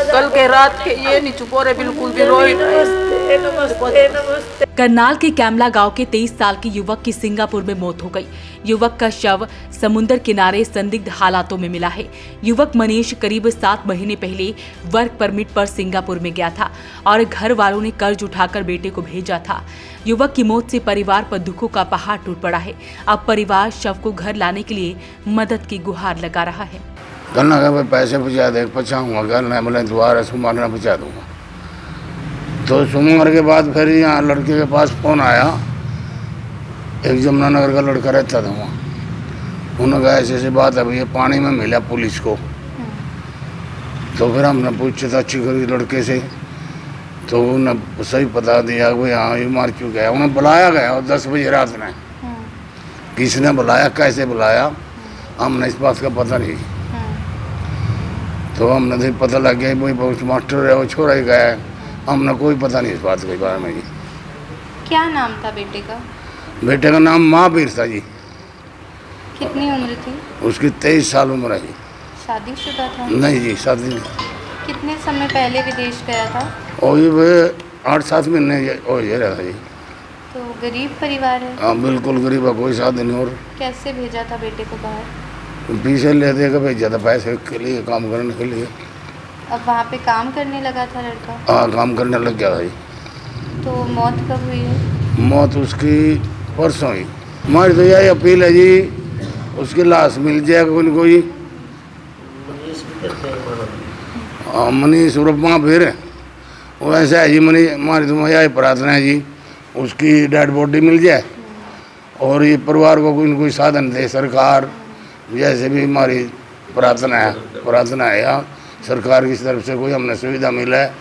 कल के रात के ये नहीं चुप हो रहे बिल्कुल भी, रोई। करनाल के कैमला गांव के 23 साल के युवक की सिंगापुर में मौत हो गई। युवक का शव समुद्र किनारे संदिग्ध हालातों में मिला है। युवक मनीष करीब 7 महीने पहले वर्क परमिट पर सिंगापुर में गया था और घर वालों ने कर्ज उठाकर बेटे को भेजा था। युवक की मौत से परिवार पर दुखों का पहाड़ टूट पड़ा है। अब परिवार शव को घर लाने के लिए मदद की गुहार लगा रहा है। कहना है पैसे पहुँचा दे, पहुँचाऊँगा, कहना बोले दोबारा सोमवार ना पहुँचा दूँगा। तो सोमवार के बाद फिर यहाँ लड़के के पास फ़ोन आया, एक जमुनानगर का लड़का रहता था वहाँ। उन्होंने कहा ऐसे बात है, ये पानी में मिला पुलिस को। तो फिर हमने पूछताछ करी लड़के से, तो उन्होंने सही बता दिया कि हाँ ये मार चुका है। उन्हें बुलाया गया 10 बजे रात में। किसने बुलाया, कैसे बुलाया, हमने इस बात का पता नहीं। तो हमने तो पता लग गया वही पोस्ट मास्टर है, वो छोड़ा ही गया है। हमने कोई पता नहीं इस बात के बारे में जी। क्या नाम था बेटे का? बेटे का नाम महावीर था जी। कितनी उम्र थी उसकी? 23 साल उम्र है जी। शादीशुदा था? नहीं जी, शादी नहीं। कितने समय पहले विदेश गया था? और ये 8-7 महीने हो ये रहा था जी। तो गरीब परिवार है? हाँ बिल्कुल गरीब है, कोई साधन नहीं। और कैसे भेजा था बेटे को बाहर? पीछे ले दे के भेजा था पैसे के लिए, काम करने के लिए। अब वहाँ पे काम करने लगा था लड़का? हाँ काम करने लग गया था जी। तो मौत कब हुई है? मौत उसकी परसों हुई। हमारी तो यही अपील है जी, उसकी लाश मिल जाए कोई। हाँ मनीष उर्मा फिर वैसे है जी। मनीष हमारी तो यही प्रार्थना है जी, उसकी डेड बॉडी मिल जाए और ये परिवार को कोई न कोई साधन दे सरकार। जैसे भी हमारी प्रार्थना है यहाँ सरकार की तरफ से कोई हमने सुविधा मिला है,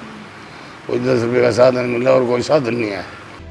कोई 10 रुपये का साधन मिला और कोई साधन नहीं है।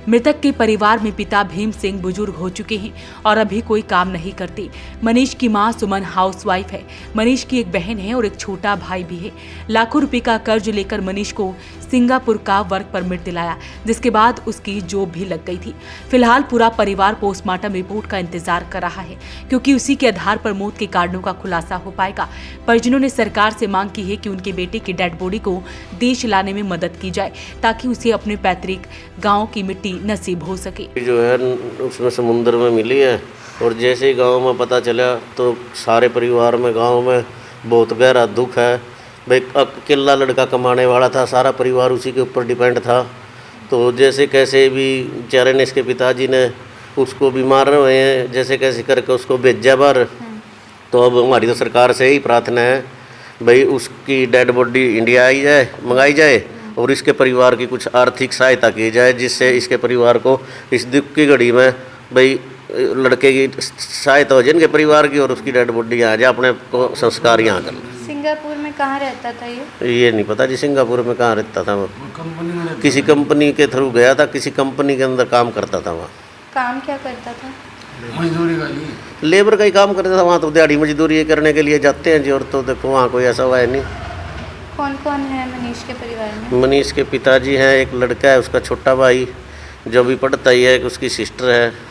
मृतक के परिवार में पिता भीम सिंह बुजुर्ग हो चुके हैं और अभी कोई काम नहीं करते। मनीष की मां सुमन हाउसवाइफ है। मनीष की एक बहन है और एक छोटा भाई भी है। लाखों रुपए का कर्ज लेकर मनीष को सिंगापुर का वर्क परमिट दिलाया, जिसके बाद उसकी जॉब भी लग गई थी। फिलहाल पूरा परिवार पोस्टमार्टम रिपोर्ट का इंतजार कर रहा है, क्योंकि उसी के आधार पर मौत के कारणों का खुलासा हो पाएगा। परिजनों ने सरकार से मांग की है कि उनके बेटे की डेड बॉडी को देश लाने में मदद की जाए, ताकि उसे अपने पैतृक गाँव की मिट्टी नसीब हो सके। जो है उसमें समुद्र में मिली है और जैसे ही गांव में पता चला तो सारे परिवार में गांव में बहुत गहरा दुख है। भाई अकेला लड़का कमाने वाला था, सारा परिवार उसी के ऊपर डिपेंड था। तो जैसे कैसे भी बेचारे ने, इसके पिताजी ने उसको बीमार रहे हैं, जैसे कैसे करके उसको भेजा बाहर। तो अब हमारी तो सरकार से ही प्रार्थना है भाई उसकी डेड बॉडी इंडिया आई जाए, मंगाई जाए और इसके परिवार की कुछ आर्थिक सहायता की जाए, जिससे इसके परिवार को इस दुख की घड़ी में भाई लड़के की सहायता हो जाए इनके परिवार की, और उसकी डेड बॉडी आ जाए, अपने को संस्कार यहाँ कर। सिंगापुर में कहाँ रहता था ये नहीं पता जी, सिंगापुर में कहाँ रहता था वो। किसी कंपनी के थ्रू गया था, किसी कंपनी के अंदर काम करता था वहाँ। काम क्या करता था? मजदूरी का जी, लेबर का ही काम करता था वहाँ। तो दिहाड़ी मजदूरी करने के लिए जाते हैं जी। और तो देखो वहाँ कोई ऐसा हुआ है नहीं। कौन कौन है मनीष के परिवार में? मनीष के पिताजी हैं, एक लड़का है, उसका छोटा भाई जो भी पढ़ता ही है, उसकी सिस्टर है।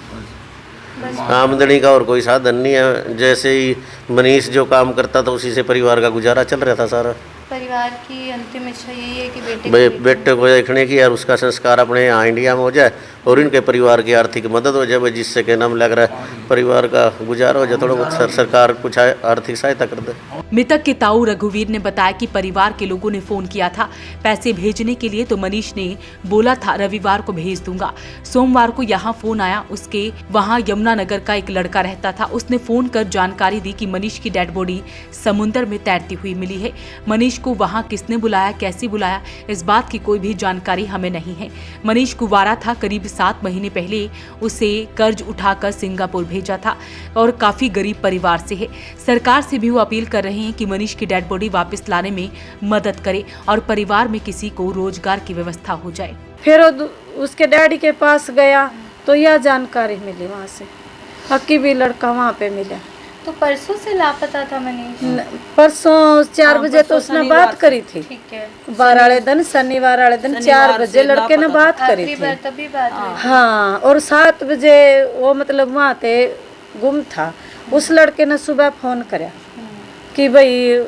आमदनी का और कोई साधन नहीं है। जैसे ही मनीष जो काम करता था उसी से परिवार का गुजारा चल रहा था सारा। परिवार की अंतिम इच्छा यही है कि बेटे को देखने की और उसका संस्कार अपने यहाँ इंडिया में हो जाए और इनके परिवार की आर्थिक मदद हो जाए, जिससे के नाम लग रहा है परिवार का गुजारा हो जाए। थोड़ा बहुत सरकार कुछ आर्थिक सहायता कर दे। मृतक के ताऊ रघुवीर ने बताया कि परिवार के लोगों ने फोन किया था पैसे भेजने के लिए, तो मनीष ने बोला था रविवार को भेज दूंगा। सोमवार को यहाँ फोन आया, उसके वहाँ यमुनानगर का एक लड़का रहता था। उसने फोन कर जानकारी दी कि मनीष की डेड बॉडी समुद्र में तैरती हुई मिली है। मनीष को वहाँ किसने बुलाया, कैसे बुलाया, इस बात की कोई भी जानकारी हमें नहीं है। मनीष कुंवारा था। करीब 7 महीने पहले उसे कर्ज उठाकर सिंगापुर भेजा था और काफी गरीब परिवार से है। सरकार से भी वो अपील कर रहे हैं कि मनीष की डेड बॉडी वापस लाने में मदद करे और परिवार में किसी को रोजगार की व्यवस्था हो जाए। फिर उसके डैडी के पास गया तो यह जानकारी मिली वहाँ से, हकी भी लड़का वहाँ पे मिला। तो परसों से लापता था मनीष? परसों 4 बजे तो उसने बात करी थी। ठीक है। 12 वाले दिन, शनिवार वाले दिन 4 बजे लड़के ने बात करी थी। तभी बात हुई। हाँ, और 7 बजे वो मतलब वहाँ पे गुम था। उस लड़के ने सुबह फोन कराया कि भाई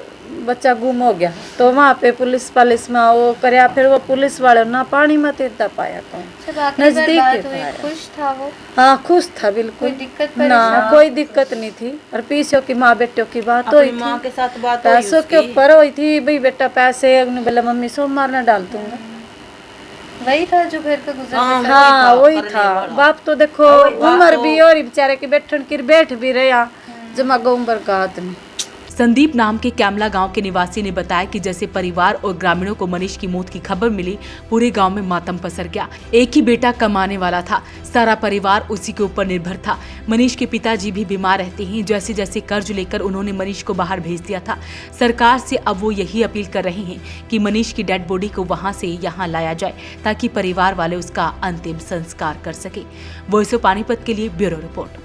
बच्चा गुम हो गया। तो वहाँ पे पुलिस में वो करया, फिर वो पुलिस वाले ना पानी मत इतना पाया कौन, जब आखिरी बार नजदीक बात के हुई, पाया। खुश था वो? हाँ खुश था बिल्कुल, कोई दिक्कत ना परेशानी? कोई दिक्कत नहीं थी। और पीछे की माँ बेटों की बात हुई अपनी माँ थी, के साथ बात हुई पैसों के उसकी। ऊपर हुई थी, भाई बेटा पैसे, अगने बोला मम्मी सोमवार ना डाल दूंगा। वही था जो घर पे गुजर हाँ, गया? हाँ वही करने था। वाला। बाप तो देखो उम्र भी और बेचारे के बैठन की बैठ भी रहा, जमा उम्र का आदमी। संदीप नाम के कैमला गांव के निवासी ने बताया कि जैसे परिवार और ग्रामीणों को मनीष की मौत की खबर मिली, पूरे गांव में मातम पसर गया। एक ही बेटा कमाने वाला था, सारा परिवार उसी के ऊपर निर्भर था। मनीष के पिताजी भी बीमार रहते हैं। जैसे जैसे कर्ज लेकर उन्होंने मनीष को बाहर भेज दिया था। सरकार से अब वो यही अपील कर रहे हैं कि मनीष की डेड बॉडी को वहां से यहाँ लाया जाए, ताकि परिवार वाले उसका अंतिम संस्कार कर सके। वॉइस ऑफ पानीपत के लिए ब्यूरो रिपोर्ट।